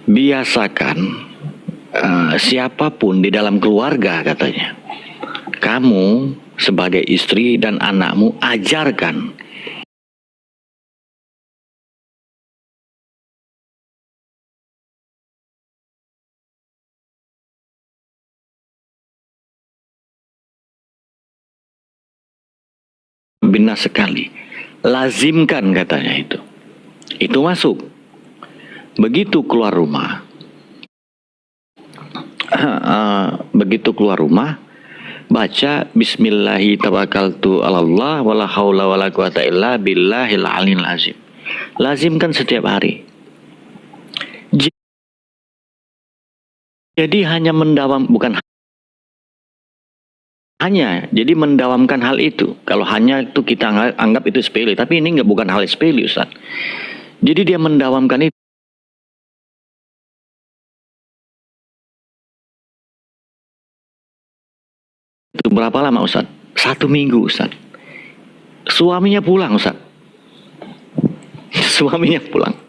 biasakan siapapun di dalam keluarga, katanya, kamu sebagai istri dan anakmu ajarkan bina sekali, lazimkan, katanya, itu masuk. Begitu keluar rumah, baca Bismillahi tawakkaltu 'alallah wala haula wala quwata illa billahil aliyil azim. Lazimkan setiap hari. Jadi hanya jadi mendawamkan hal itu. Kalau hanya itu kita anggap itu sepele, tapi ini bukan hal sepele, Ustaz. Jadi dia mendawamkan itu. Itu berapa lama, Ustaz? 1 minggu, Ustaz. Suaminya pulang, Ustaz. Suaminya pulang.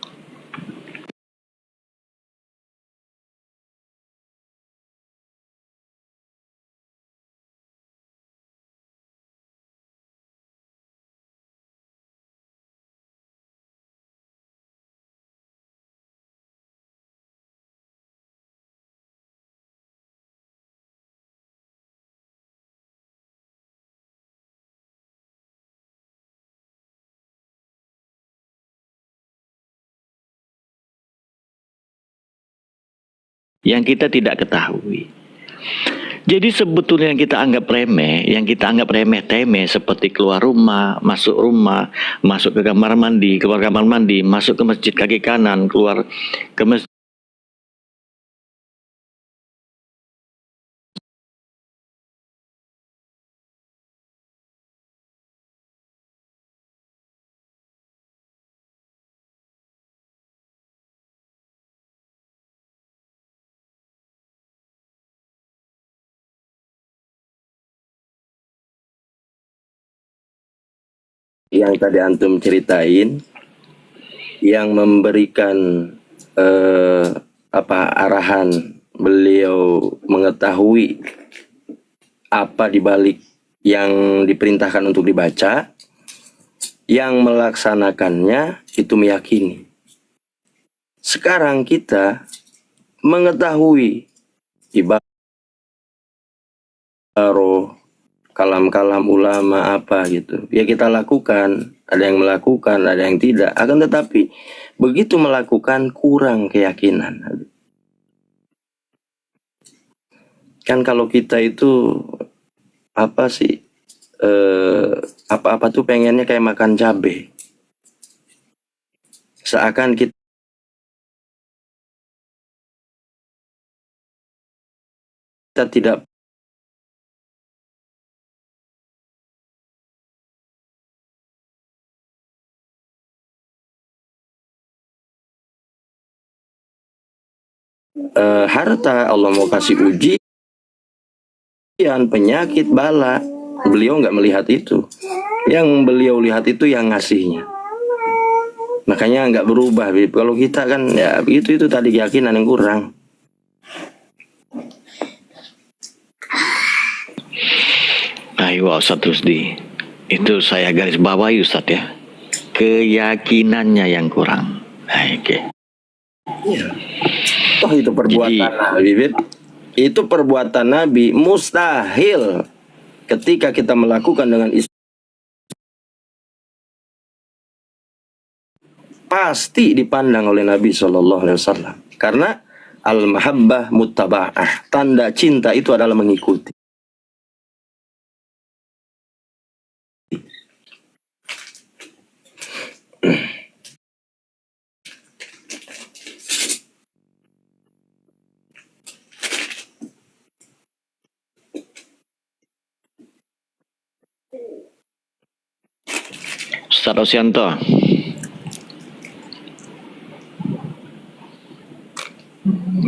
Yang kita tidak ketahui. Jadi sebetulnya yang kita anggap remeh-temeh seperti keluar rumah, masuk ke kamar mandi, keluar kamar mandi, masuk ke masjid kaki kanan, keluar ke masjid. Yang tadi antum ceritain, yang memberikan arahan beliau mengetahui apa dibalik yang diperintahkan untuk dibaca, yang melaksanakannya itu meyakini. Sekarang kita mengetahui ibadah, kalam-kalam ulama apa gitu, ya kita lakukan. Ada yang melakukan, ada yang tidak. Akan tetapi begitu melakukan kurang keyakinan. Kan kalau kita itu apa-apa tuh pengennya kayak makan cabai. Seakan kita tidak harta, Allah mau kasih ujian, penyakit, bala. Beliau nggak melihat itu. Yang beliau lihat itu yang ngasihnya. Makanya nggak berubah. Kalau kita kan ya begitu, itu tadi keyakinan yang kurang. Ayo Ustaz Rusdi, itu saya garis bawahi, Ustaz, ya. Keyakinannya yang kurang. Oke. Iya. Oh, itu perbuatan Nabi. Itu perbuatan Nabi, mustahil ketika kita melakukan dengan pasti dipandang oleh Nabi SAW. Karena al-mahabbah muttaba'ah, tanda cinta itu adalah mengikuti. Ustaz Rosyanto.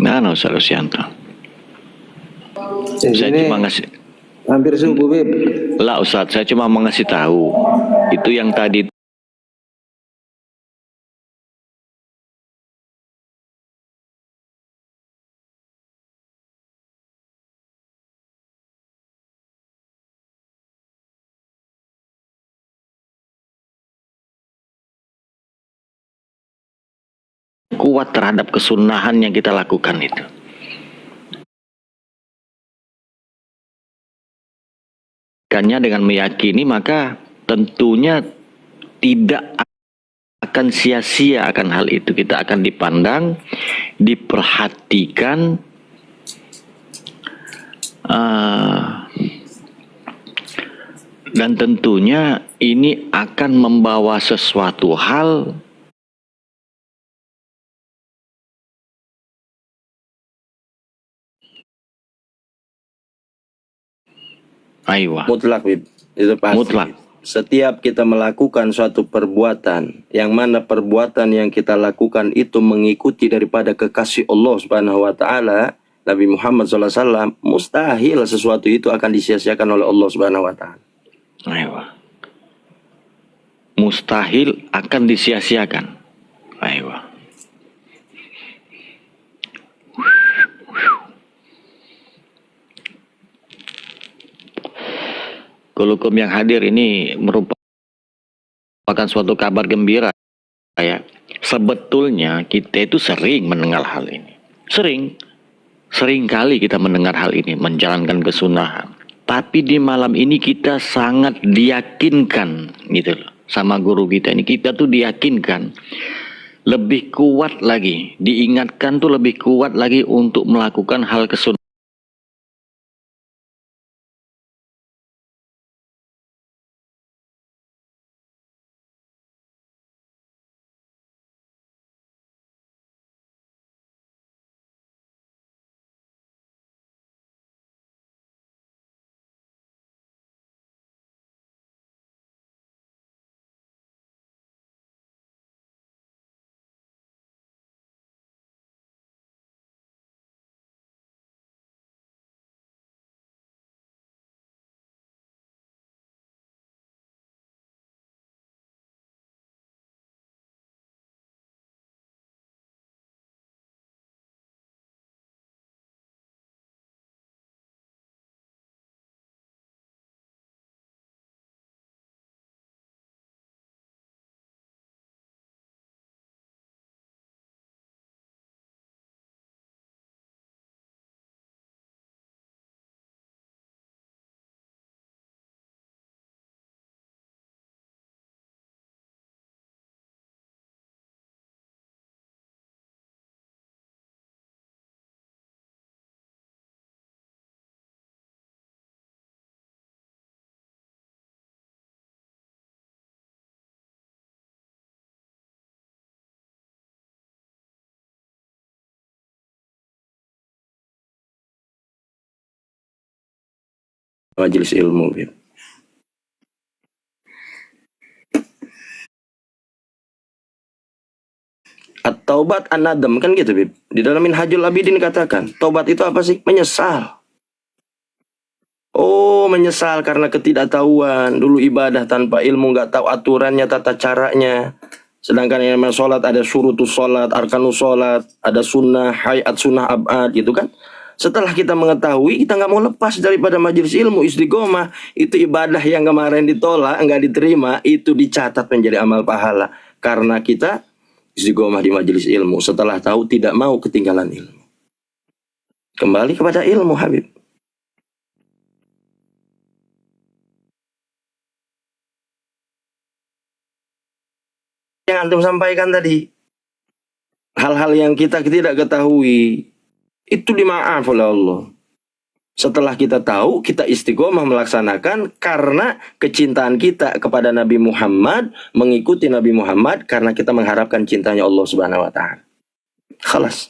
Mana Ustaz Rosyanto? Saya cuma ngasih hampir subuh, Bib. Lah Ustaz, saya cuma mau ngasih tahu. Itu yang tadi kuat terhadap kesunahan yang kita lakukan itu. Karena dengan meyakini maka tentunya tidak akan sia-sia akan hal itu. Kita akan dipandang, diperhatikan, dan tentunya ini akan membawa sesuatu hal mutlak, Bib. Itu pasti. Mutlak. Setiap kita melakukan suatu perbuatan, yang mana perbuatan yang kita lakukan itu mengikuti daripada kekasih Allah Subhanahu wa taala, Nabi Muhammad SAW, mustahil sesuatu itu akan disia-siakan oleh Allah Subhanahu wa taala. Mustahil akan disia-siakan. Kulukum yang hadir ini merupakan suatu kabar gembira ya. Sebetulnya kita itu sering mendengar hal ini. Sering kali kita mendengar hal ini, menjalankan kesunahan. Tapi di malam ini kita sangat diyakinkan gitu loh, sama guru kita ini. Kita tuh diyakinkan lebih kuat lagi, diingatkan tuh lebih kuat lagi untuk melakukan hal kesunahan. Majelis ilmu, Bib. At-taubat an-nadam, kan gitu, Bib. Di dalam Minhajul Abidin katakan, taubat itu apa sih? Menyesal. Oh, menyesal karena ketidaktahuan. Dulu ibadah tanpa ilmu, nggak tahu aturannya, tata caranya. Sedangkan yang namanya sholat ada syurutus sholat, arkanus sholat, ada sunnah, hayat sunnah abad gitu kan. Setelah kita mengetahui, kita nggak mau lepas daripada majelis ilmu istiqomah. Itu ibadah yang kemarin ditolak, nggak diterima, itu dicatat menjadi amal pahala. Karena kita istiqomah di majelis ilmu. Setelah tahu, tidak mau ketinggalan ilmu. Kembali kepada ilmu, Habib. Yang antum sampaikan tadi, hal-hal yang kita tidak ketahui, itu dimaaf oleh Allah. Setelah kita tahu, kita istiqomah melaksanakan karena kecintaan kita kepada Nabi Muhammad, mengikuti Nabi Muhammad karena kita mengharapkan cintanya Allah Subhanahu wa taala. Khalas.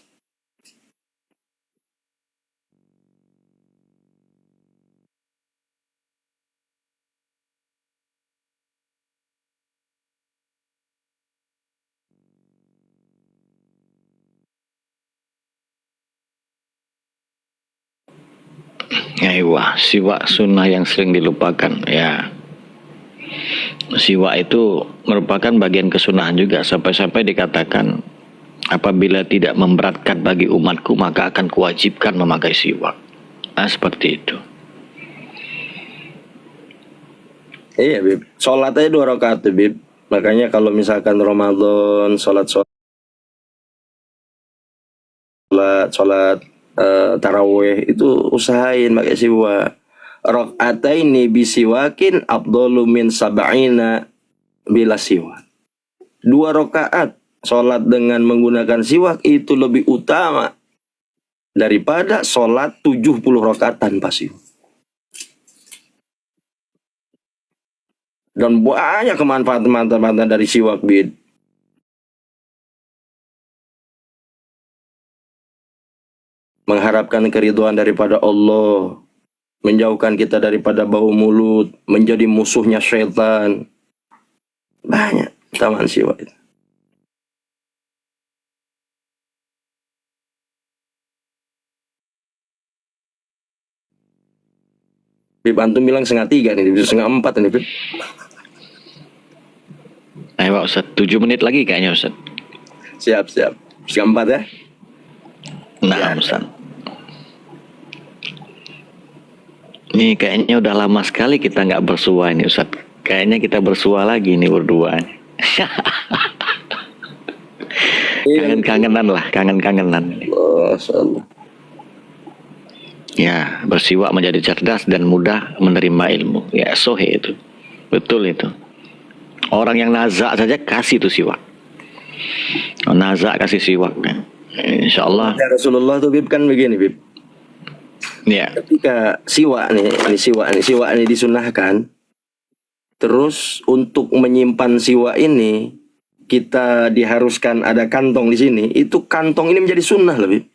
Siwak sunnah yang sering dilupakan ya. Siwak itu merupakan bagian kesunahan juga, sampai-sampai dikatakan apabila tidak memberatkan bagi umatku maka akan kuwajibkan memakai siwak. Nah, seperti itu. Iya, Bib. Sholat aja 2 rakaat, Bib. Makanya kalau misalkan Ramadan, sholat sholat tarawih itu usahain pakai siwak. Rakaataini bisiwakin afdalu min sab'ina bila siwak. 2 rakaat sholat dengan menggunakan siwak itu lebih utama daripada sholat 70 rakaat tanpa siwak. Dan banyak kemanfaatan dari siwak, Bid. Mengharapkan keridhaan daripada Allah, menjauhkan kita daripada bau mulut, menjadi musuhnya syaitan. Banyak taman siwak itu. Bib, antum bilang 2:30 nih, 3:30 nih, Bib. Ayo Pak Ustaz, 7 menit lagi kayaknya Ustaz. Siap. 3:30 ya. Nah Ustaz, ini kayaknya udah lama sekali kita nggak bersua ini Ustaz. Kayaknya kita bersua lagi nih berdua. Kangen-kangenan lah, kangen-kangenan. Masyaallah. Ya, bersiwak menjadi cerdas dan mudah menerima ilmu. Ya, sohe itu. Betul itu. Orang yang nazak saja kasih itu siwak. Nazak kasih siwak. Insya Allah. Ya, Rasulullah tuh, Bib, kan begini, Bib. Ya. Ketika siwak nih disunahkan, terus untuk menyimpan siwak ini kita diharuskan ada kantong di sini. Itu kantong ini menjadi sunnah lebih.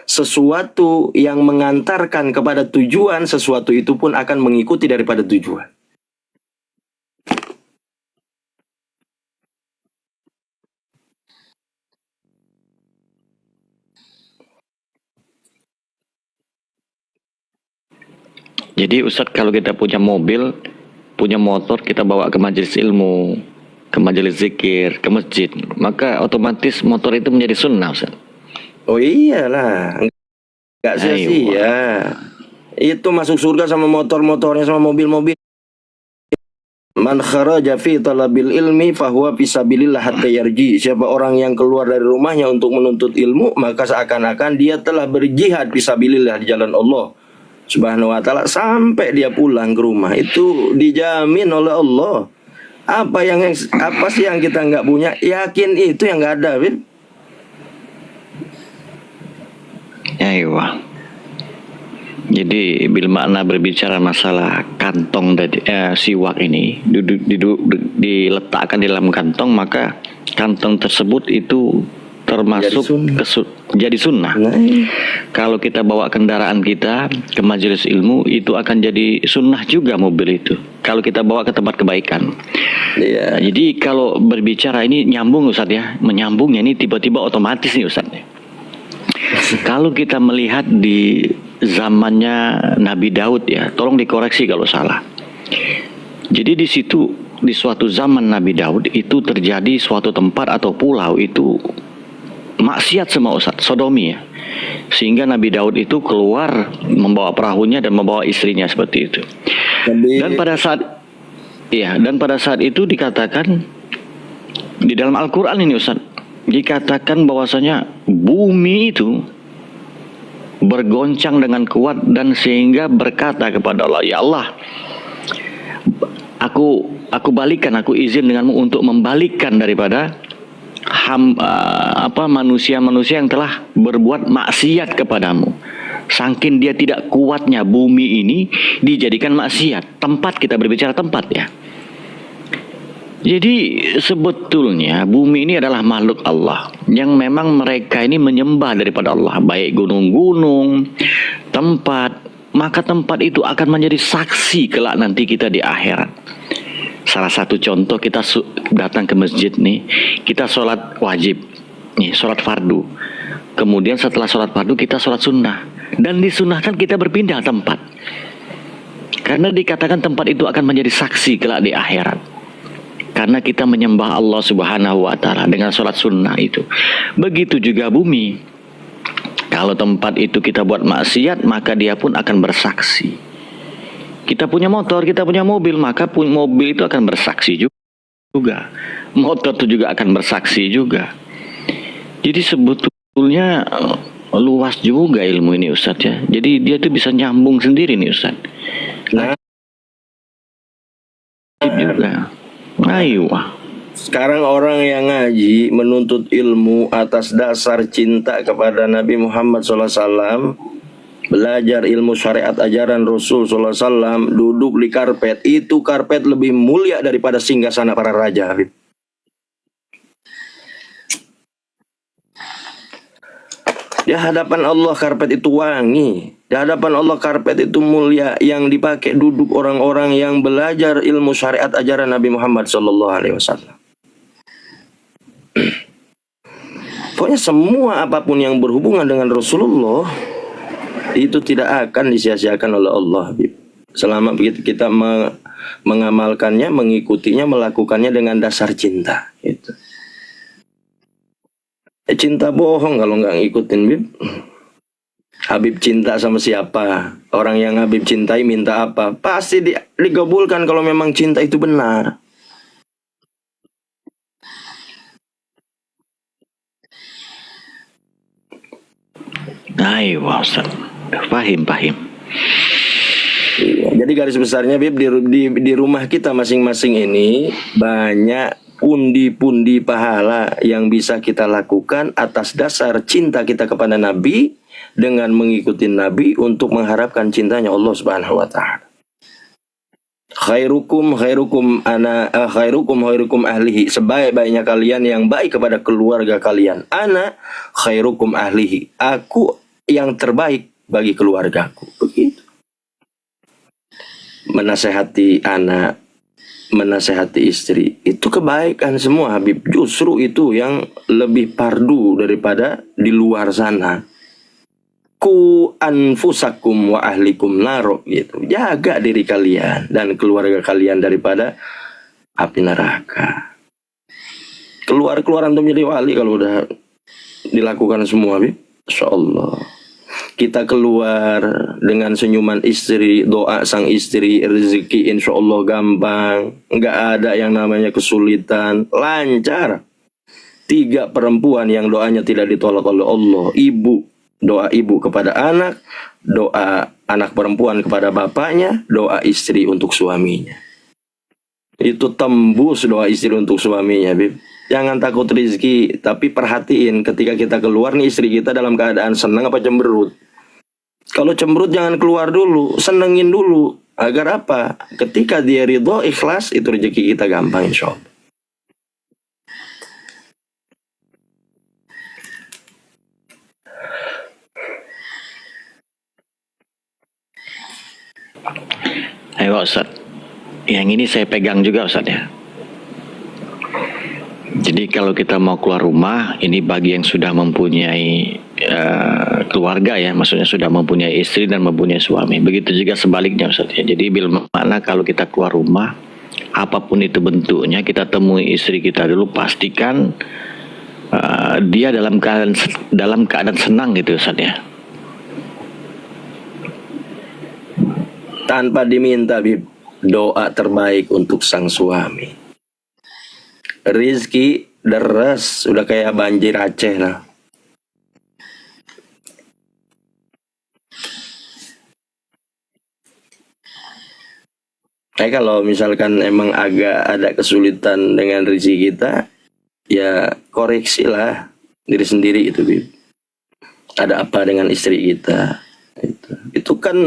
Sesuatu yang mengantarkan kepada tujuan, sesuatu itu pun akan mengikuti daripada tujuan. Jadi Ustadz, kalau kita punya mobil, punya motor, kita bawa ke majelis ilmu, ke majelis zikir, ke masjid, maka otomatis motor itu menjadi sunnah Ustadz. Oh iyalah, nggak sia-sia. Itu masuk surga sama motor-motornya, sama mobil-mobil. Man kharaja fi talabil ilmi fahuwa fisabilillah hatta yarji. Siapa orang yang keluar dari rumahnya untuk menuntut ilmu, maka seakan-akan dia telah berjihad fisabilillah di jalan Allah Subhanahu wa taala sampai dia pulang ke rumah. Itu dijamin oleh Allah. Apa sih yang kita nggak punya? Yakin itu yang nggak ada, Bin. Aywa. Jadi bila makna berbicara masalah kantong dari siwak ini diletakkan di dalam kantong, maka kantong tersebut itu termasuk jadi sunnah. Kalau kita bawa kendaraan kita ke majelis ilmu, itu akan jadi sunnah juga mobil itu. Kalau kita bawa ke tempat kebaikan. Nah, jadi kalau berbicara ini nyambung Ustaz ya, menyambungnya ini tiba-tiba otomatis nih Ustaz. Kalau kita melihat di zamannya Nabi Daud ya, tolong dikoreksi kalau salah. Jadi di situ, di suatu zaman Nabi Daud itu terjadi suatu tempat atau pulau itu maksiat semua Ustaz, sodomi ya. Sehingga Nabi Daud itu keluar membawa perahunya dan membawa istrinya seperti itu. Dan pada saat itu dikatakan di dalam Al-Quran ini Ustaz, dikatakan bahwasanya bumi itu bergoncang dengan kuat dan sehingga berkata kepada Allah, ya Allah, aku izin denganmu untuk membalikkan daripada manusia-manusia yang telah berbuat maksiat kepadamu. Saking dia tidak kuatnya bumi ini dijadikan maksiat. Tempat, kita berbicara tempat ya. Jadi sebetulnya bumi ini adalah makhluk Allah yang memang mereka ini menyembah daripada Allah, baik gunung-gunung, tempat, maka tempat itu akan menjadi saksi kelak nanti kita di akhirat. Salah satu contoh, kita datang ke masjid nih, kita sholat wajib, nih sholat fardu. Kemudian setelah sholat fardu kita sholat sunnah, dan disunahkan kita berpindah tempat. Karena dikatakan tempat itu akan menjadi saksi kelak di akhirat. Karena kita menyembah Allah Subhanahu wa taala dengan sholat sunnah itu. Begitu juga bumi. Kalau tempat itu kita buat maksiat, maka dia pun akan bersaksi. Kita punya motor, kita punya mobil, maka mobil itu akan bersaksi juga. Motor itu juga akan bersaksi juga. Jadi sebetulnya sebetulnya luas juga ilmu ini Ustadz ya. Jadi dia tuh bisa nyambung sendiri nih Ustadz. Nah, Juga. Ayo. sekarang orang yang ngaji menuntut ilmu atas dasar cinta kepada Nabi Muhammad SAW, belajar ilmu syariat ajaran Rasul SAW, duduk di karpet, itu karpet lebih mulia daripada singgasana para raja, Habib. Di hadapan Allah karpet itu wangi. Di hadapan Allah karpet itu mulia, yang dipakai duduk orang-orang yang belajar ilmu syariat ajaran Nabi Muhammad SAW. Pokoknya semua apapun yang berhubungan dengan Rasulullah itu tidak akan disia-siakan oleh Allah, Habib. Selama kita mengamalkannya, mengikutinya, melakukannya dengan dasar cinta. Gitu. Cinta bohong kalau nggak ngikutin, Bib. Habib cinta sama siapa? Orang yang Habib cintai minta apa? Pasti digabulkan kalau memang cinta itu benar. Ayo Ustaz. Pahim. Iya, jadi garis besarnya, Bib, di rumah kita masing-masing ini banyak pundi-pundi pahala yang bisa kita lakukan atas dasar cinta kita kepada Nabi, dengan mengikuti Nabi untuk mengharapkan cintanya Allah Subhanahu wa taala. Khairukum ahlihi. Sebaik-baiknya kalian yang baik kepada keluarga kalian. Ana khairukum ahlihi. Aku yang terbaik bagi keluargaku. Begitu. Menasehati anak, menasehati istri, itu kebaikan semua, Habib. Justru itu yang lebih pardu daripada di luar sana. Ku anfusakum wa ahlikum naro, gitu. Jaga diri kalian dan keluarga kalian daripada api neraka. Keluar antum jadi wali kalau udah dilakukan semua, Habib. Insyaallah. Kita keluar dengan senyuman istri, doa sang istri, rezeki insya Allah gampang, nggak ada yang namanya kesulitan, lancar. 3 perempuan yang doanya tidak ditolak oleh Allah. Ibu, doa ibu kepada anak, doa anak perempuan kepada bapaknya, doa istri untuk suaminya. Itu tembus doa istri untuk suaminya, Bib. Jangan takut rezeki, tapi perhatiin ketika kita keluar nih, istri kita dalam keadaan senang apa cemberut. Kalau cemberut jangan keluar dulu, senengin dulu. Agar apa? Ketika dia ridho, ikhlas, itu rezeki kita gampang insya Allah. Ayo Ustaz. Yang ini saya pegang juga Ustaz ya. Jadi kalau kita mau keluar rumah, ini bagi yang sudah mempunyai keluarga ya, maksudnya sudah mempunyai istri dan mempunyai suami. Begitu juga sebaliknya Ustaz ya. Jadi bila mana kalau kita keluar rumah, apapun itu bentuknya, kita temui istri kita dulu, pastikan dia dalam keadaan senang gitu Ustaz ya. Tanpa diminta, Bib, doa terbaik untuk sang suami. Rizki deras, udah kayak banjir Aceh lah. Kalau misalkan emang agak ada kesulitan dengan rezeki kita, ya koreksilah diri sendiri itu, Bib. Ada apa dengan istri kita? Itu kan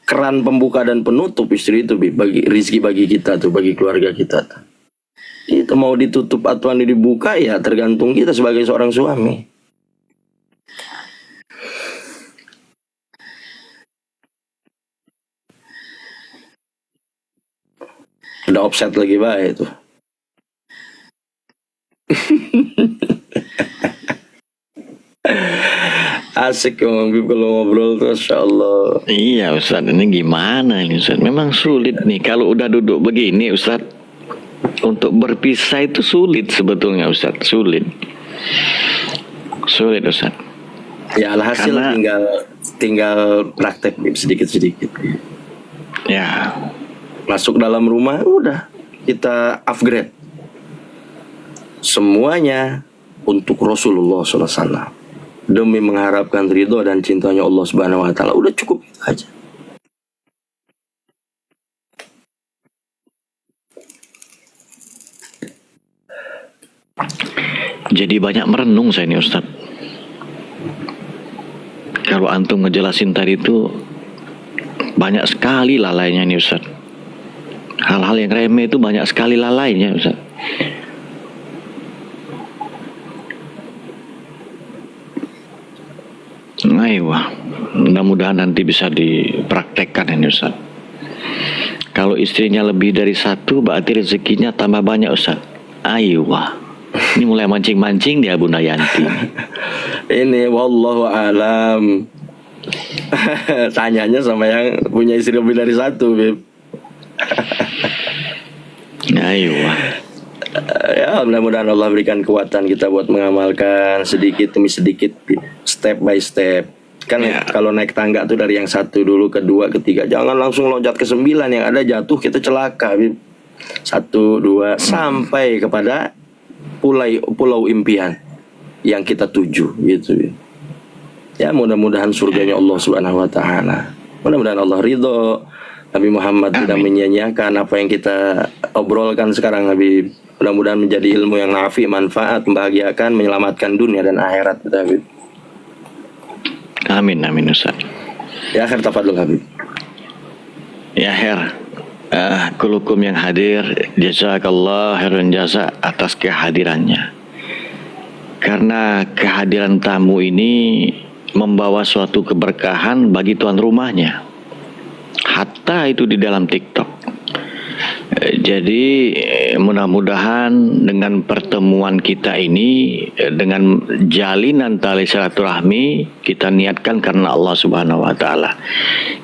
keran pembuka dan penutup istri itu, Bib, bagi rezeki bagi kita tuh, bagi keluarga kita tuh. Itu mau ditutup atau dibuka ya tergantung kita sebagai seorang suami. Udah offset lagi baik itu. Asik Bib kalau ngobrol tuh, Masya Allah. Iya Ustaz, ini gimana ini Ustaz? Memang sulit nih kalau udah duduk begini Ustaz. Untuk berpisah itu sulit sebetulnya Ustaz, sulit Ustaz. Ya alhasil tinggal praktek, Bib, sedikit-sedikit. Ya. Masuk dalam rumah udah kita upgrade semuanya untuk Rasulullah SAW. demi mengharapkan ridho dan cintanya Allah Subhanahu wa taala. Udah cukup itu aja. Jadi banyak merenung saya nih Ustaz. Kalau antum ngejelasin tadi itu banyak sekali lalainya nih Ustaz. Hal-hal yang remeh itu banyak sekali lalainya Ustaz. Wah, mudah-mudahan nanti bisa dipraktekkan ini Ustaz. Kalau istrinya lebih dari satu berarti rezekinya tambah banyak Ustaz. Wah, ini mulai mancing-mancing dia Bunda Yanti. Ini wallahu alam. Tanyanya sama yang punya istri lebih dari satu, Bib. Wah. Ya, mudah-mudahan Allah berikan kekuatan kita buat mengamalkan sedikit demi sedikit, step by step. Kan Ya. kalau naik tangga tuh dari yang satu dulu, kedua, ketiga. Jangan langsung loncat ke 9, yang ada jatuh kita celaka, Bib. 1, 2 sampai kepada pulau impian yang kita tuju gitu, Bib. Ya, mudah-mudahan surganya Allah Subhanahu wa taala. Mudah-mudahan Allah ridho. Nabi Muhammad tidak menyia-nyiakan apa yang kita obrolkan sekarang, Habib. Mudah-mudahan menjadi ilmu yang nafi, manfaat, membahagiakan, menyelamatkan dunia dan akhirat kita, Habib. Amin, amin Ustaz. Ya, akhir tafadhol, Habib. Ya Her, kulukum yang hadir, jazakallah khairan jasa atas kehadirannya. Karena kehadiran tamu ini membawa suatu keberkahan bagi tuan rumahnya. Hatta itu di dalam TikTok. Jadi mudah-mudahan dengan pertemuan kita ini, dengan jalinan tali silaturahmi, kita niatkan karena Allah Subhanahu wa taala.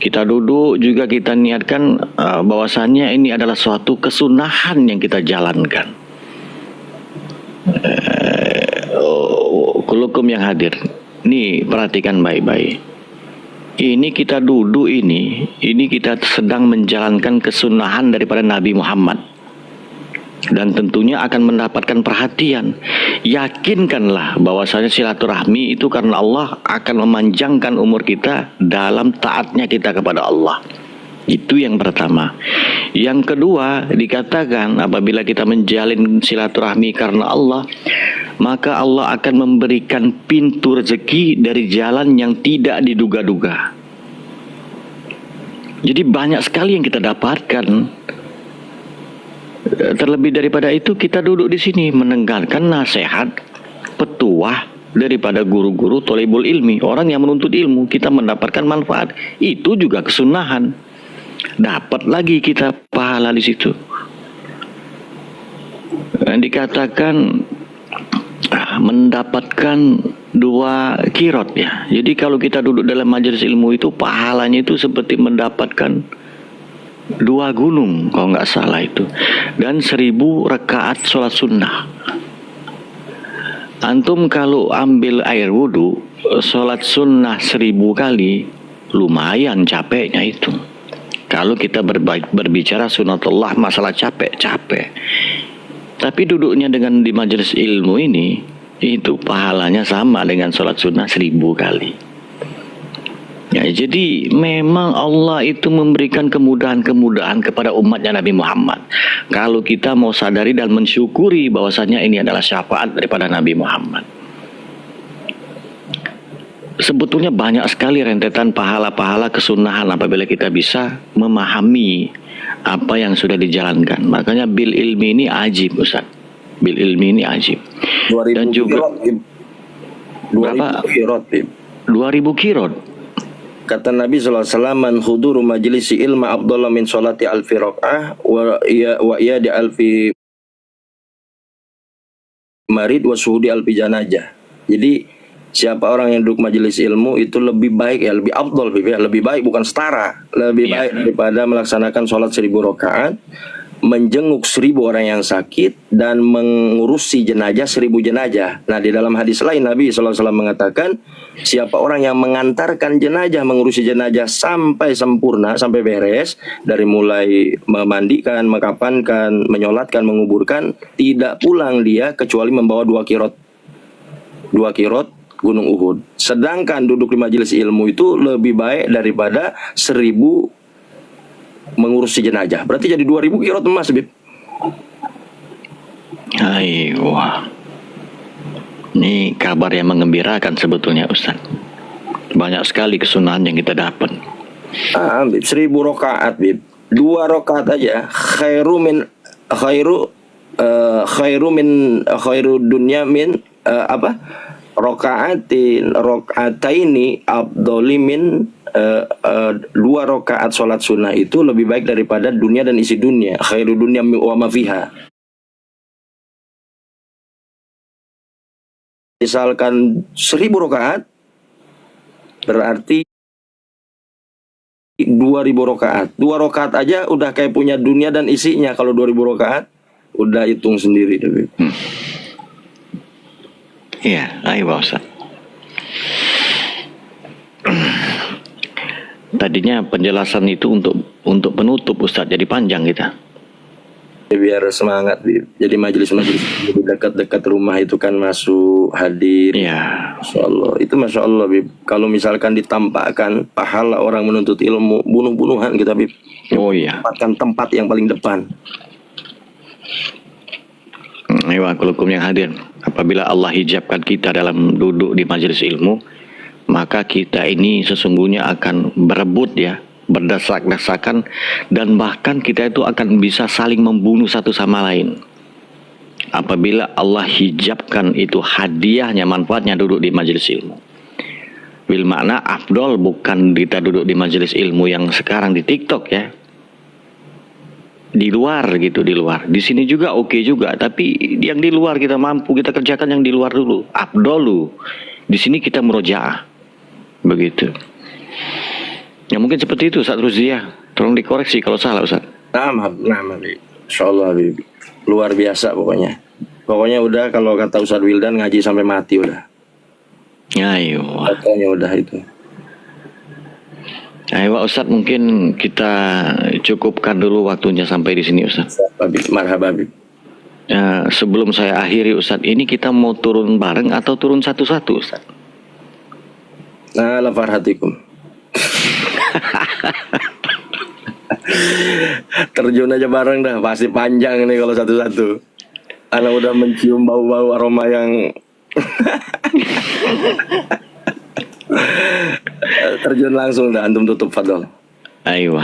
Kita duduk juga kita niatkan bahwasannya ini adalah suatu kesunahan yang kita jalankan. Kulukum yang hadir, nih perhatikan baik-baik. Ini kita duduk ini kita sedang menjalankan kesunahan daripada Nabi Muhammad. Dan tentunya akan mendapatkan perhatian. Yakinkanlah bahwasanya silaturahmi itu karena Allah akan memanjangkan umur kita dalam taatnya kita kepada Allah. Itu yang pertama. Yang kedua, dikatakan apabila kita menjalin silaturahmi karena Allah, maka Allah akan memberikan pintu rezeki dari jalan yang tidak diduga-duga. Jadi banyak sekali yang kita dapatkan. Terlebih daripada itu, kita duduk di sini mendengarkan nasihat, petuah daripada guru-guru thalibul ilmi, orang yang menuntut ilmu. Kita mendapatkan manfaat. Itu juga kesunahan. Dapat lagi kita pahala di situ. Dikatakan mendapatkan 2 kirot ya. Jadi kalau kita duduk dalam majelis ilmu itu pahalanya itu seperti mendapatkan 2 gunung kalau nggak salah itu, dan 1000 rakaat sholat sunnah. Antum kalau ambil air wudhu sholat sunnah 1000 kali, lumayan capeknya itu. Kalau kita berbicara sunatullah masalah capek. Tapi duduknya dengan di majelis ilmu ini, itu pahalanya sama dengan sholat sunnah 1000 kali. Ya, jadi memang Allah itu memberikan kemudahan-kemudahan kepada umatnya Nabi Muhammad. Kalau kita mau sadari dan mensyukuri bahwasanya ini adalah syafaat daripada Nabi Muhammad. Sebetulnya banyak sekali rentetan pahala-pahala kesunahan apabila kita bisa memahami apa yang sudah dijalankan. Makanya bil ilmi ini ajib, Ustaz. Bil ilmi ini ajib. 2000 Dan juga kirot, Bib. 2000 berapa? kirot, Bib. 2000 kirot. Kata Nabi SAW, man khuduru majlisi ilma abdullah min sholati alfi rak'ah wa iya di alfi marid wa suhudi alfi janajah. Jadi siapa orang yang duduk majelis ilmu itu lebih baik, ya lebih afdol, lebih baik, bukan setara, lebih baik daripada melaksanakan sholat 1000 rakaat, menjenguk 1000 orang yang sakit, dan mengurusi jenazah 1000 jenazah. Nah, di dalam hadis lain Nabi SAW mengatakan, siapa orang yang mengantarkan jenazah, mengurusi jenazah sampai sempurna, sampai beres, dari mulai memandikan, mengkafankan, menyolatkan, menguburkan, tidak pulang dia kecuali membawa 2 kirot. 2 kirot Gunung Uhud. Sedangkan duduk di majelis ilmu itu lebih baik daripada 1000 mengurusi jenazah. Berarti jadi 2000 kirot emas, Bib. Wah. Ini kabar yang mengembirakan sebetulnya Ustaz. Banyak sekali kesunahan yang kita dapat. Bib, 1000 rakaat, Bib. 2 rakaat aja khairu dunya min rakaataini afdhali min 2 rakaat sholat sunnah itu lebih baik daripada dunia dan isi dunia. Khairu dunya wa ma fiha. Misalkan 1000 rakaat berarti 2000 rakaat. 2 rakaat aja udah kayak punya dunia dan isinya. Kalau 2000 rakaat udah hitung sendiri deh. Iya, ayo Ustaz. Tadinya penjelasan itu untuk penutup Ustaz, jadi panjang kita. Biar semangat, Bib. Jadi majelis-majelis di dekat-dekat rumah itu kan masuk hadir. Iya. Masya Allah. Itu Masya Allah, Bib. Kalau misalkan ditampakkan pahala orang menuntut ilmu, bunuh-bunuhan kita, Bib. Oh iya. Tempatkan tempat yang paling depan. Ayo kulukum yang hadir. Apabila Allah hijabkan kita dalam duduk di majelis ilmu, maka kita ini sesungguhnya akan berebut ya, berdesak-desakan, dan bahkan kita itu akan bisa saling membunuh satu sama lain. Apabila Allah hijabkan itu hadiahnya, manfaatnya duduk di majelis ilmu. Bil makna afdol bukan kita duduk di majelis ilmu yang sekarang di TikTok ya. Di luar gitu, di luar. Di sini juga oke juga, tapi yang di luar kita mampu kita kerjakan yang di luar dulu. Afdol lu. Di sini kita murojaah. Begitu. Ya mungkin seperti itu Ustaz Ruzia. Tolong dikoreksi kalau salah Ustaz. Nah, Insyaallah, Bib. Luar biasa pokoknya. Pokoknya udah kalau kata Ustaz Wildan ngaji sampai mati udah. Ayo. Katanya udah itu. Ayo Ustaz, mungkin kita cukupkan dulu waktunya sampai di sini Ustaz. Marhaba, Bib. Sebelum saya akhiri Ustaz, ini kita mau turun bareng atau turun satu-satu Ustaz? Nah, la farhatikum. Terjun aja bareng dah, pasti panjang nih kalau satu-satu. Anak udah mencium bau-bau aroma yang terjun langsung dah, antum tutup fadol. Ayo.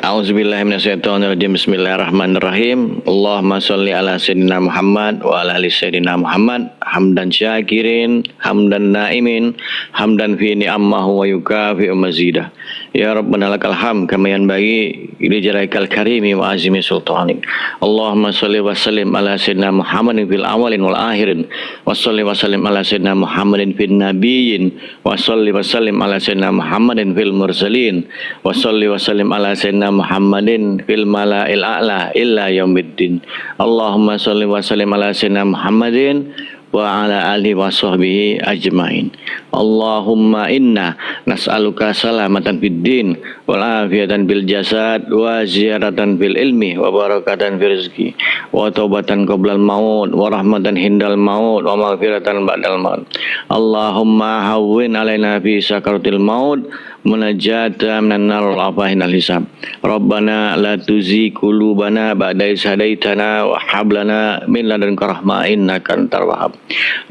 A'udzubillahi minasyaitonirrajim. Bismillahirrahmanirrahim. Allahumma sholli ala sayyidina Muhammad wa ala ali sayyidina Muhammad hamdan syakirin hamdan naimin hamdan fi ni'amahu wa yukafi'u mazidah. Ya Rabbana lakal hamd kama yanbaghi li jalalikal karimi wa azimi sultanik. Allahumma sholli wa sallim ala sayyidina Muhammadin fil awalin wal akhirin wa sholli wa sallim ala sayyidina Muhammadin fil nabiyyin wa sholli wa sallim ala sayyidina Muhammadin fil mursalin wa sholli wa sallim ala sayyidina Muhammadin fil mala'il a'la illa yaumiddin. Allahumma sholli wa sallim ala sayyidina Muhammadin wa ala alihi wa sahbihi ajmain. Allahumma inna nas'aluka salamatan fid din wal afiyatan bil jasad wa ziyaratan fil ilmi wa barakatan fil rizqi wa taubatan qablal maut wa rahmatan hindal maut wa maghfiratan ba'dal maut. Allahumma hawwin alaina fi sakaratil maut munajjata minan nar wal afahinal hisab. Rabbana la tuzigh qulubana ba'da idh hadaitana wa hab lana min ladunka rahmah innaka antal wahhab.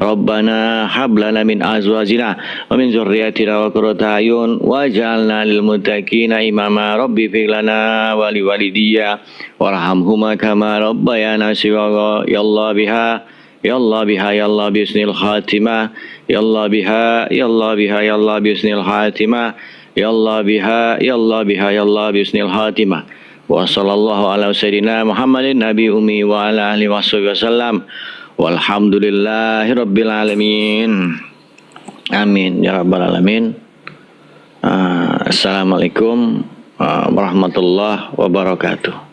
Rabbana hab lana min azwajina wa min dzurriyyatina qurrata a'yun waj'alna lil muttaqina imama. Rabbi fir lana wa li walidayya warhamhuma kama rabbayana shighara. Ya Allah biha ya Allah biha ya Allah bisnil khatimah ya Allah biha ya Allah biha ya Allah bisnil khatimah ya Allah biha ya Allah biha ya Allah bisnil khatimah. Wa sallallahu ala sayyidina Muhammadin nabi ummi wa ala alihi wasallam. Walhamdulillahi rabbil alamin. Amin ya rabbal alamin. Assalamualaikum warahmatullahi wabarakatuh.